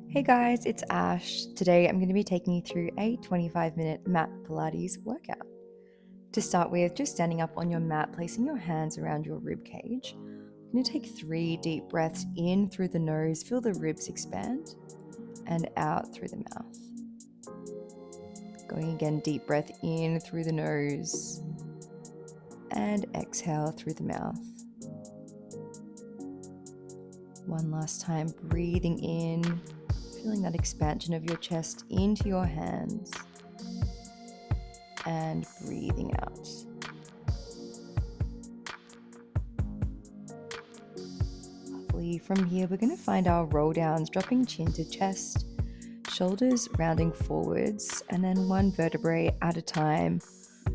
Hey guys, it's Ash. Today I'm going to be taking you through a 25-minute mat Pilates workout. To start with, just standing up on your mat, placing your hands around your rib cage. I'm going to take 3 deep breaths in through the nose, feel the ribs expand, and out through the mouth. Going again, deep breath in through the nose, and exhale through the mouth. One last time, breathing in, feeling that expansion of your chest into your hands, and breathing out. Lovely. From here, we're going to find our roll downs, dropping chin to chest, shoulders rounding forwards, and then one vertebrae at a time,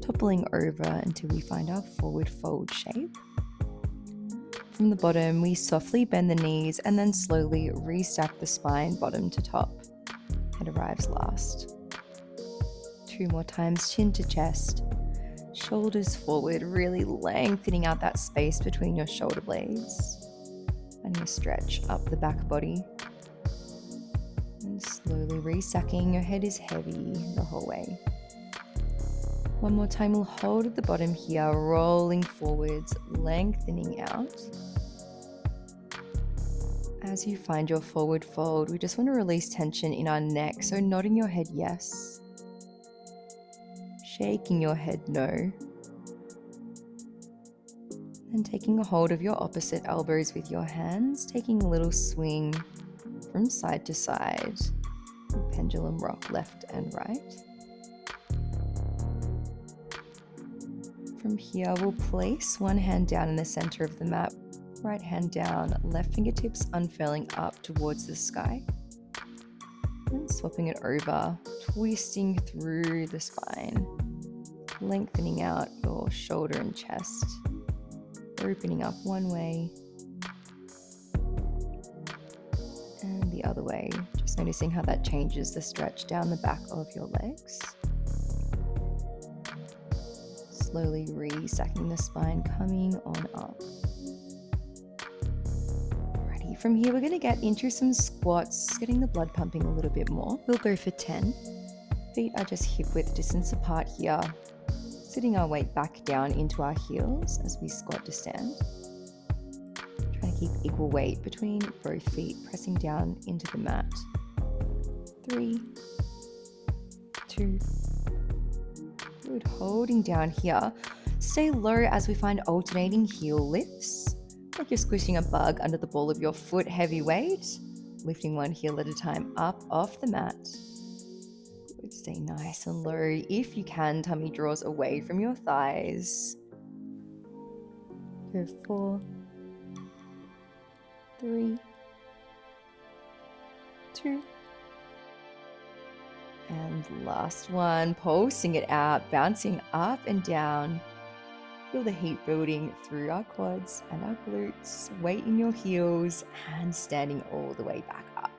toppling over until we find our forward fold shape. From the bottom, we softly bend the knees and then slowly restack the spine bottom to top. It arrives last. 2 more times, chin to chest, shoulders forward, really lengthening out that space between your shoulder blades. Finding a stretch up the back body. And slowly restacking, your head is heavy the whole way. One more time, we'll hold at the bottom here, rolling forwards, lengthening out. As you find your forward fold, we just want to release tension in our neck, so nodding your head yes, shaking your head no, and taking a hold of your opposite elbows with your hands, taking a little swing from side to side, pendulum rock left and right. From here, we'll place one hand down in the center of the mat, right hand down, left fingertips unfurling up towards the sky, and swapping it over, twisting through the spine, lengthening out your shoulder and chest, opening up one way and the other way, just noticing how that changes the stretch down the back of your legs. Slowly restacking the spine, coming on up. Alrighty, from here we're going to get into some squats, getting the blood pumping a little bit more. We'll go for 10. Feet are just hip width distance apart here, sitting our weight back down into our heels as we squat to stand. Trying to keep equal weight between both feet, pressing down into the mat. 3, 2, good. Holding down here. Stay low as we find alternating heel lifts, like you're squishing a bug under the ball of your foot, heavy weight, lifting one heel at a time up off the mat. Good. Stay nice and low. If you can, tummy draws away from your thighs. Go 4, 3, 2, and last one, pulsing it out, bouncing up and down. Feel the heat building through our quads and our glutes, weight in your heels, and standing all the way back up.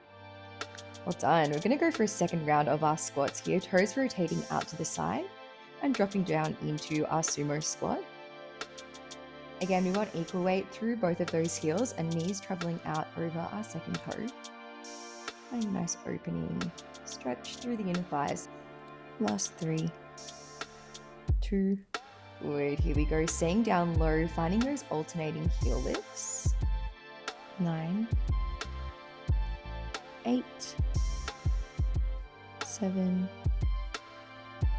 Well done. We're going to go for a second round of our squats here, toes rotating out to the side and dropping down into our sumo squat. Again, we want equal weight through both of those heels and knees traveling out over our second toe. Finding a nice opening, stretch through the inner thighs. Last 3, 2, good. Here we go, staying down low, finding those alternating heel lifts. 9, 8, 7,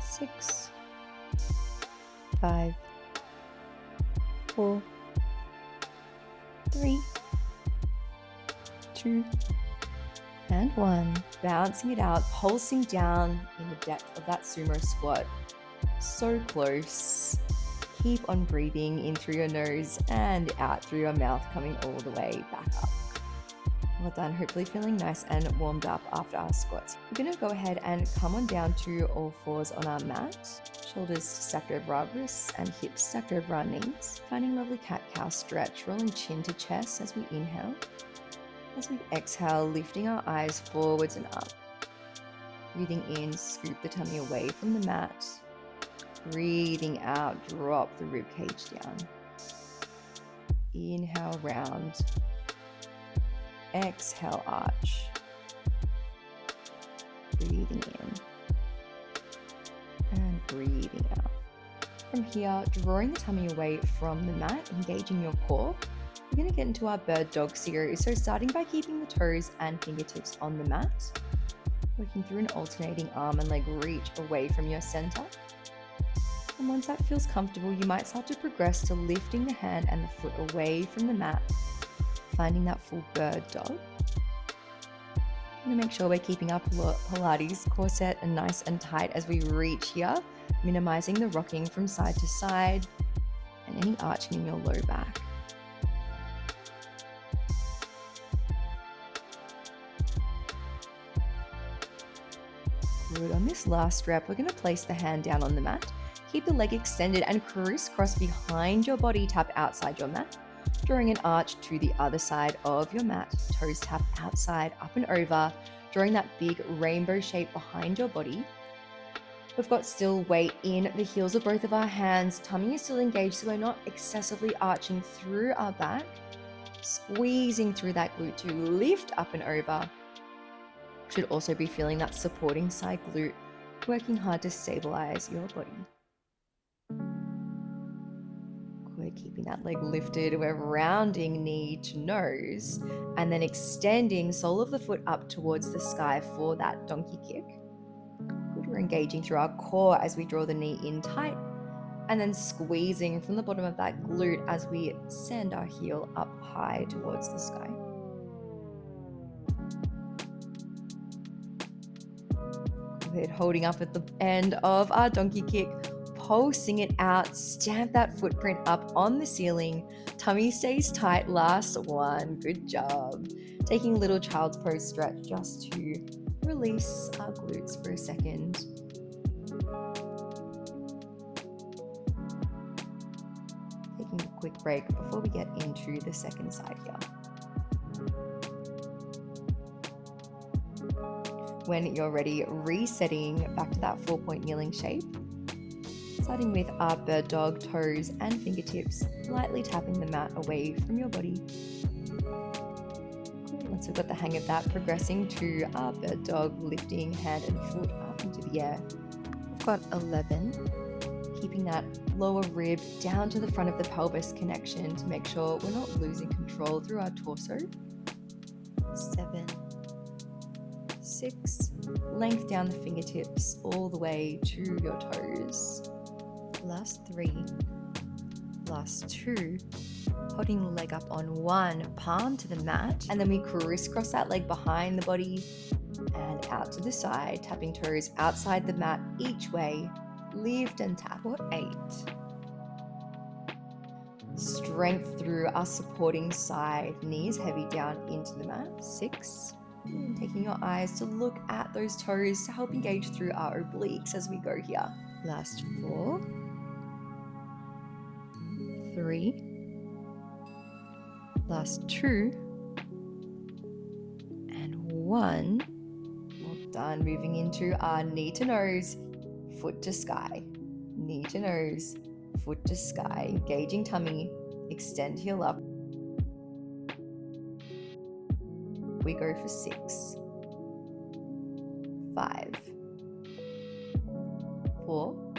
6, 5, 4, 3, 2, and 1. Bouncing it out, pulsing down in the depth of that sumo squat. So close. Keep on breathing in through your nose and out through your mouth, coming all the way back up. Well done. Hopefully feeling nice and warmed up after our squats. We're going to go ahead and come on down to all fours on our mat. Shoulders stacked over our wrists and hips stacked over our knees. Finding lovely cat-cow stretch, rolling chin to chest as we inhale. As we exhale, lifting our eyes forwards and up. Breathing in, scoop the tummy away from the mat. Breathing out, drop the ribcage down. Inhale, round. Exhale, arch. Breathing in and breathing out. From here, drawing the tummy away from the mat, engaging your core, we're going to get into our bird dog series. So starting by keeping the toes and fingertips on the mat, working through an alternating arm and leg reach away from your center. And once that feels comfortable, you might start to progress to lifting the hand and the foot away from the mat, finding that full bird dog. I'm going to make sure we're keeping our Pilates core set and nice and tight as we reach here, minimizing the rocking from side to side and any arching in your low back. Good. On this last rep, we're going to place the hand down on the mat, keep the leg extended and crisscross behind your body, tap outside your mat, drawing an arch to the other side of your mat, toes tap outside, up and over, drawing that big rainbow shape behind your body. We've got still weight in the heels of both of our hands, tummy is still engaged so we're not excessively arching through our back, squeezing through that glute to lift up and over. Should also be feeling that supporting side glute, working hard to stabilize your body. Good, keeping that leg lifted, we're rounding knee to nose and then extending sole of the foot up towards the sky for that donkey kick. Good, we're engaging through our core as we draw the knee in tight and then squeezing from the bottom of that glute as we send our heel up high towards the sky. Good, holding up at the end of our donkey kick, pulsing it out, stamp that footprint up on the ceiling, tummy stays tight, last one, good job. Taking a little child's pose stretch just to release our glutes for a second. Taking a quick break before we get into the second side here. When you're ready, resetting back to that 4-point kneeling shape. Starting with our bird dog, toes and fingertips, lightly tapping the mat away from your body. Good. Once we've got the hang of that, progressing to our bird dog, lifting hand and foot up into the air. We've got 11, keeping that lower rib down to the front of the pelvis connection to make sure we're not losing control through our torso. 7, 6, length down the fingertips all the way to your toes. Last 3, last 2, holding the leg up on 1, palm to the mat, and then we crisscross that leg behind the body and out to the side, tapping toes outside the mat each way, lift and tap. For 8, strength through our supporting side, knees heavy down into the mat. 6, taking your eyes to look at those toes to help engage through our obliques as we go here. Last 4, 3, last 2, and 1. Well done. Moving into our knee to nose, foot to sky, knee to nose, foot to sky, engaging tummy, extend heel up. We go for 6, 5, 4,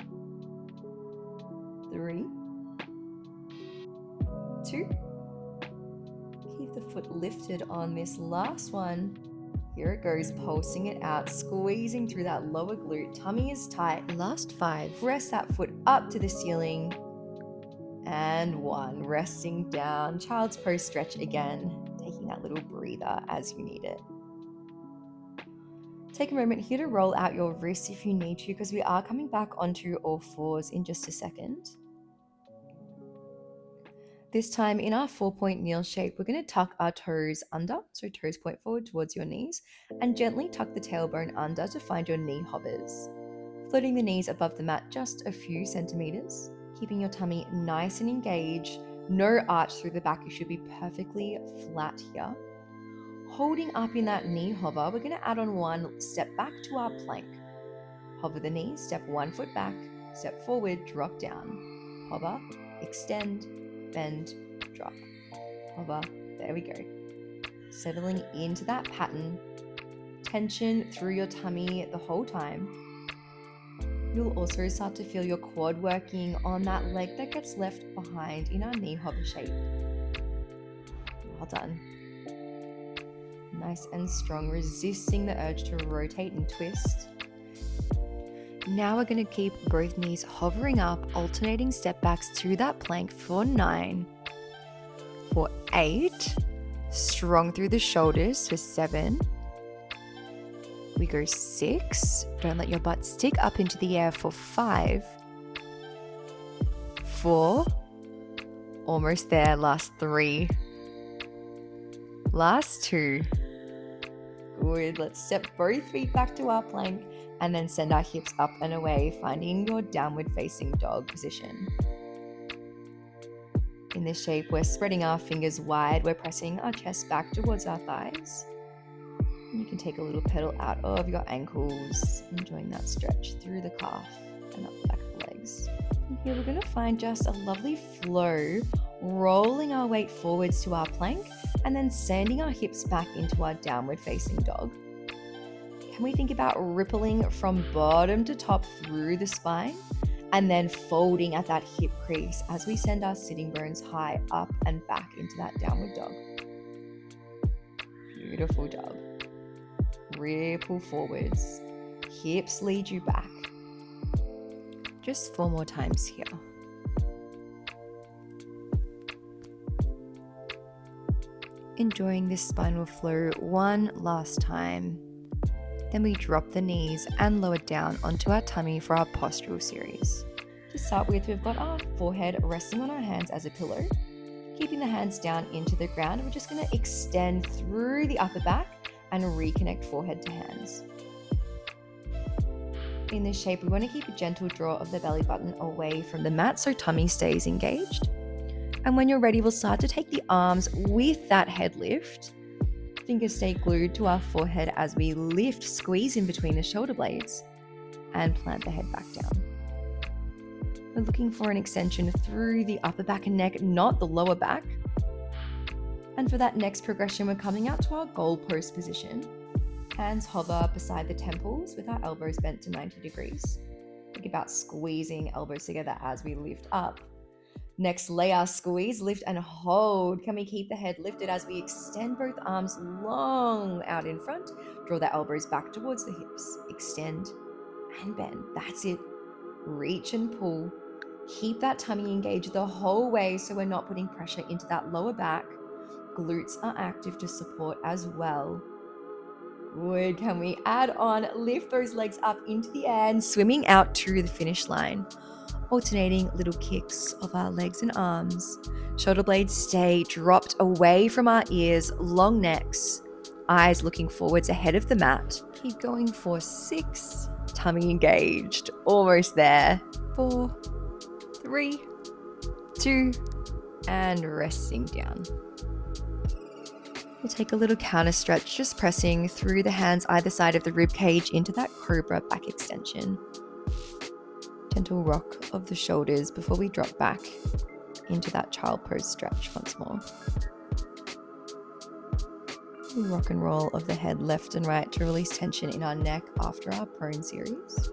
3, 2. Keep the foot lifted on this last one. Here it goes, pulsing it out, squeezing through that lower glute. Tummy is tight. Last 5. Press that foot up to the ceiling. And 1. Resting down. Child's pose stretch again. Taking that little breather as you need it. Take a moment here to roll out your wrists if you need to, because we are coming back onto all fours in just a second. This time in our 4-point kneel shape, we're going to tuck our toes under, so toes point forward towards your knees, and gently tuck the tailbone under to find your knee hovers. Floating the knees above the mat just a few centimeters, keeping your tummy nice and engaged, no arch through the back, you should be perfectly flat here. Holding up in that knee hover, we're going to add on 1 step back to our plank. Hover the knees, step 1 foot back, step forward, drop down. Hover, extend, bend, drop, hover, there we go. Settling into that pattern, tension through your tummy the whole time. You'll also start to feel your quad working on that leg that gets left behind in our knee hover shape. Well done. Nice and strong, resisting the urge to rotate and twist. Now we're going to keep both knees hovering up, alternating step backs to that plank for 9, for 8, strong through the shoulders for 7, we go 6, don't let your butt stick up into the air for 5, 4, almost there, last 3, last 2, good. Let's step both feet back to our plank and then send our hips up and away, finding your downward facing dog position. In this shape, we're spreading our fingers wide, we're pressing our chest back towards our thighs. You can take a little pedal out of your ankles, enjoying that stretch through the calf and up the back of the legs. And here we're going to find just a lovely flow, rolling our weight forwards to our plank and then sending our hips back into our downward facing dog. Can we think about rippling from bottom to top through the spine and then folding at that hip crease as we send our sitting bones high up and back into that downward dog. Beautiful job. Ripple forwards, hips lead you back. Just 4 more times here. Enjoying this spinal flow one last time. Then we drop the knees and lower down onto our tummy for our postural series. To start with, we've got our forehead resting on our hands as a pillow. Keeping the hands down into the ground, we're just going to extend through the upper back and reconnect forehead to hands. In this shape, we want to keep a gentle draw of the belly button away from the mat so tummy stays engaged. And when you're ready, we'll start to take the arms with that head lift. Fingers stay glued to our forehead as we lift, squeeze in between the shoulder blades and plant the head back down. We're looking for an extension through the upper back and neck, not the lower back. And for that next progression, we're coming out to our goalpost position. Hands hover beside the temples with our elbows bent to 90 degrees. Think about squeezing elbows together as we lift up. Next, lay our squeeze, lift and hold. Can we keep the head lifted as we extend both arms long out in front? Draw the elbows back towards the hips. Extend and bend. That's it. Reach and pull. Keep that tummy engaged the whole way so we're not putting pressure into that lower back. Glutes are active to support as well. Good. Can we add on, lift those legs up into the air and swimming out to the finish line. Alternating little kicks of our legs and arms. Shoulder blades stay dropped away from our ears, long necks, eyes looking forwards ahead of the mat. Keep going for 6, tummy engaged, almost there. 4, 3, 2, and resting down. We'll take a little counter stretch, just pressing through the hands either side of the rib cage into that cobra back extension. Gentle rock of the shoulders before we drop back into that child pose stretch once more. Rock and roll of the head left and right to release tension in our neck after our prone series.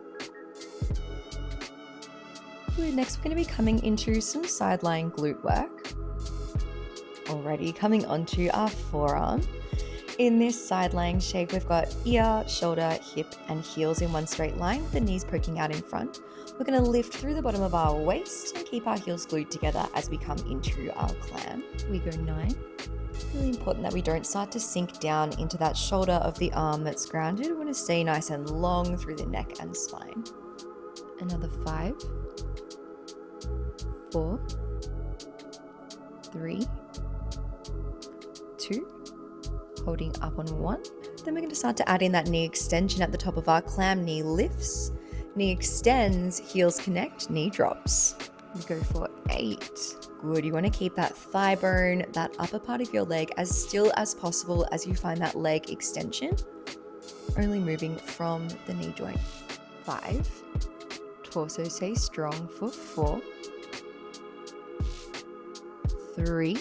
Good. Next, we're going to be coming into some side lying glute work. Already coming onto our forearm. In this side lying shape, we've got ear, shoulder, hip, and heels in one straight line, with the knees poking out in front. We're going to lift through the bottom of our waist and keep our heels glued together as we come into our clam. We go 9. Really important that we don't start to sink down into that shoulder of the arm that's grounded. We want to stay nice and long through the neck and spine. Another 5, 4, 3, 2, holding up on 1. Then we're going to start to add in that knee extension at the top of our clam. Knee lifts, knee extends, heels connect, knee drops. We go for 8. Good. You want to keep that thigh bone, that upper part of your leg, as still as possible as you find that leg extension. Only moving from the knee joint. 5. Torso stay strong for 4. 3.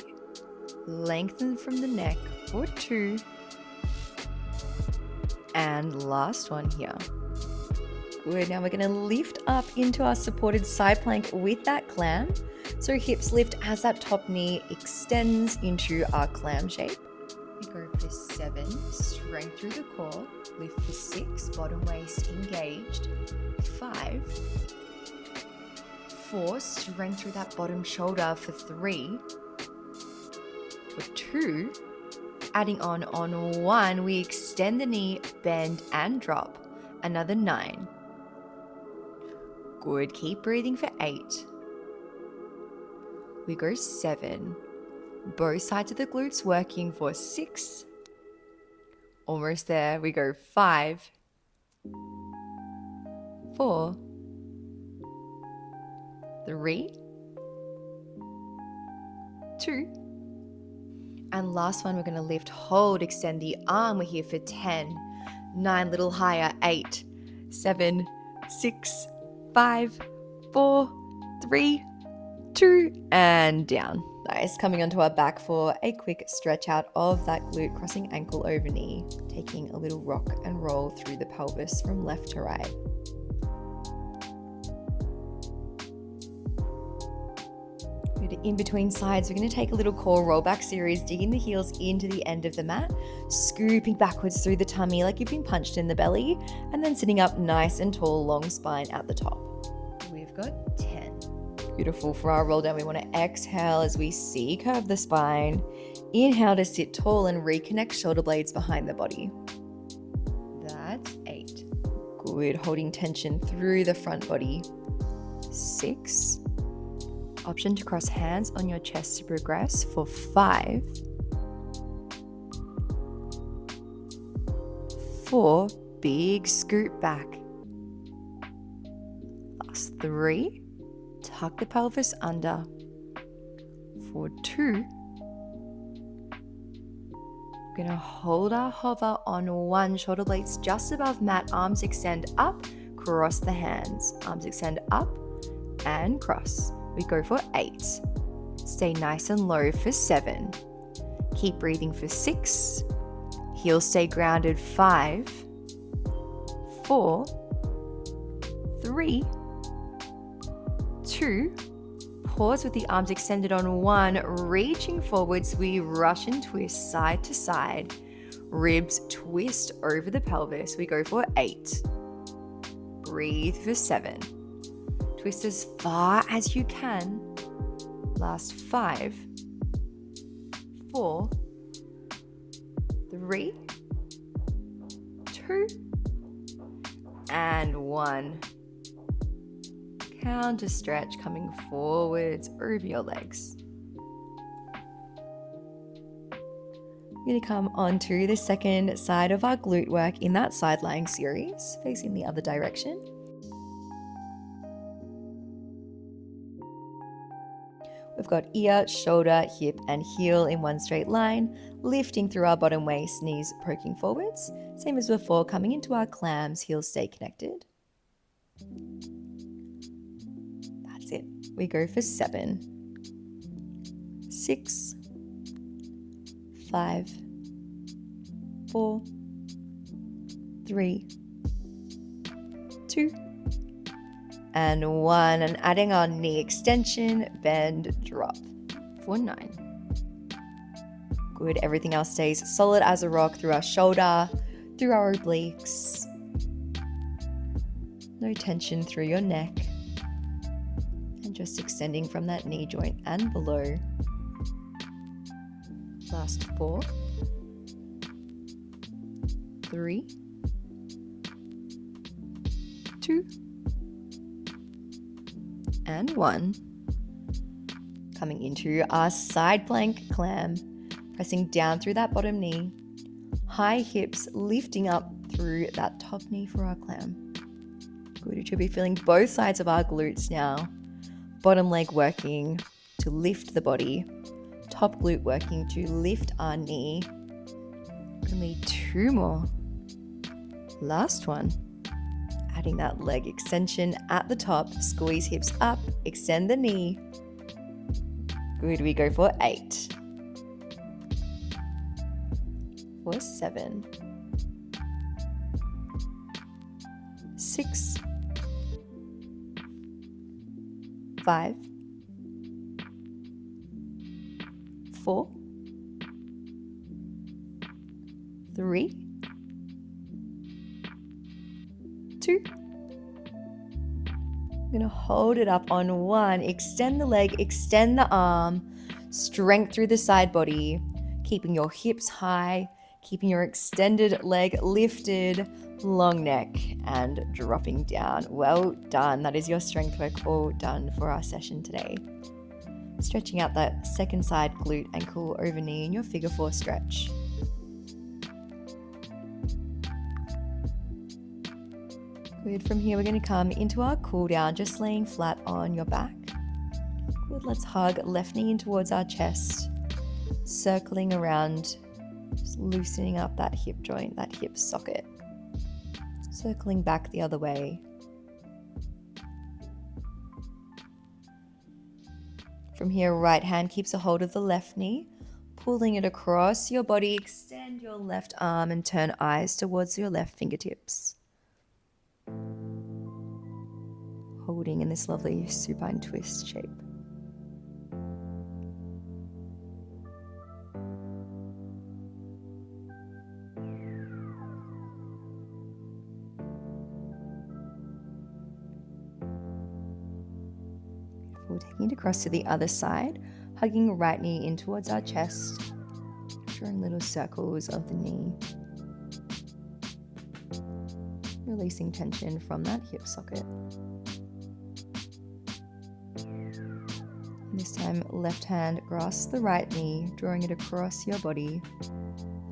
Lengthen from the neck for 2. And last one here. Good, now we're gonna lift up into our supported side plank with that clam. So hips lift as that top knee extends into our clam shape. We go for 7, strength through the core. Lift for 6, bottom waist engaged. 5, 4, strength through that bottom shoulder for 3. For 2, adding on 1, we extend the knee, bend and drop. Another 9. Good, keep breathing for 8. We go 7. Both sides of the glutes working for 6. Almost there. We go 5, 4, 3, 2. And last one, we're going to lift, hold, extend the arm. We're here for 10, 9, little higher, 8, 7, 6, 5, 4, 3, 2, and down. Nice. Coming onto our back for a quick stretch out of that glute, crossing ankle over knee, taking a little rock and roll through the pelvis from left to right. In between sides, we're going to take a little core rollback series, digging the heels into the end of the mat, scooping backwards through the tummy like you've been punched in the belly, and then sitting up nice and tall, long spine at the top. We've got 10. Beautiful. For our roll down, we want to exhale as we C-curve the spine. Inhale to sit tall and reconnect shoulder blades behind the body. That's 8. Good. Holding tension through the front body. 6. Option to cross hands on your chest to progress for 5. 4, big scoot back. Last 3, tuck the pelvis under. For 2, we're going to hold our hover on 1, shoulder blades just above mat, arms extend up, cross the hands, arms extend up and cross. We go for 8. Stay nice and low for 7. Keep breathing for 6. Heels stay grounded. 5, 4, 3, 2. Pause with the arms extended on 1. Reaching forwards, we Russian twist side to side. Ribs twist over the pelvis. We go for 8. Breathe for 7. Twist as far as you can. Last 5, 4, 3, 2, and 1. Counter stretch coming forwards over your legs. We're going to come onto the second side of our glute work in that side lying series, facing the other direction. We've got ear, shoulder, hip, and heel in one straight line, lifting through our bottom waist, knees poking forwards. Same as before, coming into our clams, heels stay connected. That's it. We go for 7, 6, 5, 4, 3, 2, and 1, and adding our knee extension, bend, drop for 9. Good. Everything else stays solid as a rock through our shoulder, through our obliques. No tension through your neck. And just extending from that knee joint and below. Last 4, 3, 2, and 1. Coming into our side plank clam, pressing down through that bottom knee, high hips lifting up through that top knee for our clam. Good, you should be feeling both sides of our glutes now. Bottom leg working to lift the body, top glute working to lift our knee. Only 2 more. Last one. Adding that leg extension at the top, squeeze hips up, extend the knee. Good, we go for 8, for 7, 6, 5, 4, 3, 2. I'm going to hold it up on 1. Extend the leg, extend the arm, strength through the side body, keeping your hips high, keeping your extended leg lifted, long neck, and dropping down. Well done. That is your strength work all done for our session today. Stretching out that second side glute, ankle over knee in your figure 4 stretch. Good. From here, we're going to come into our cool down, just laying flat on your back. Good. Let's hug left knee in towards our chest, circling around, just loosening up that hip joint, that hip socket. Circling back the other way. From here, right hand keeps a hold of the left knee, pulling it across your body. Extend your left arm and turn eyes towards your left fingertips. Holding in this lovely supine twist shape. Beautiful. Taking it across to the other side, hugging right knee in towards our chest, drawing little circles of the knee. Releasing tension from that hip socket. This time, left hand grasps the right knee, drawing it across your body,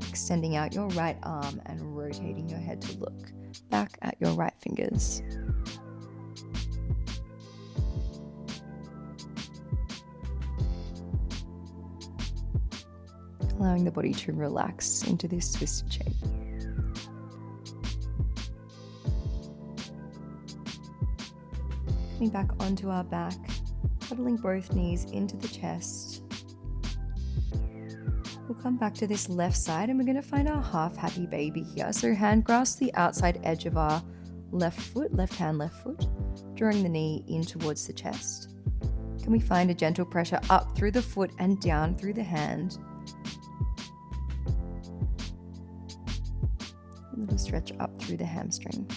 extending out your right arm and rotating your head to look back at your right fingers. Allowing the body to relax into this twisted shape. Coming back onto our back, huddling both knees into the chest. We'll come back to this left side and we're going to find our half happy baby here. So hand grasp the outside edge of our left foot, left hand, left foot, drawing the knee in towards the chest. Can we find a gentle pressure up through the foot and down through the hand? A little stretch up through the hamstring.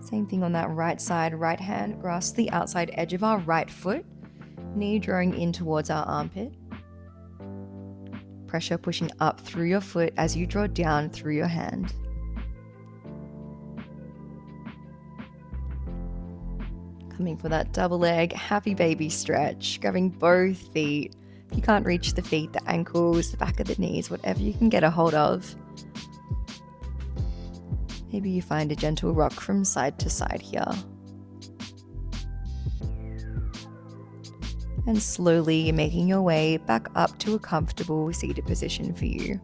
Same thing on that right side, right hand grasp the outside edge of our right foot, knee drawing in towards our armpit. Pressure pushing up through your foot as you draw down through your hand. Coming for that double leg, happy baby stretch, grabbing both feet. If you can't reach the feet, the ankles, the back of the knees, whatever you can get a hold of. Maybe you find a gentle rock from side to side here. And slowly making your way back up to a comfortable seated position for you.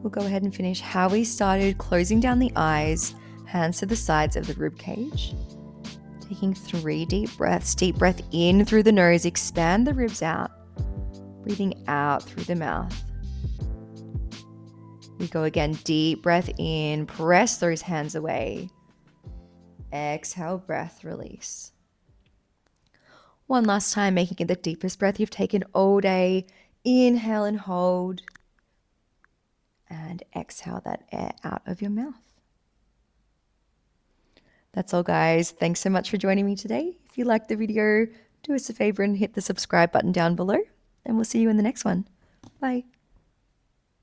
We'll go ahead and finish how we started, closing down the eyes, hands to the sides of the rib cage. Taking 3 deep breaths. Deep breath in through the nose, expand the ribs out. Breathing out through the mouth. We go again, deep breath in, press those hands away. Exhale, breath, release. One last time, making it the deepest breath you've taken all day. Inhale and hold. And exhale that air out of your mouth. That's all, guys. Thanks so much for joining me today. If you liked the video, do us a favor and hit the subscribe button down below. And we'll see you in the next one. Bye.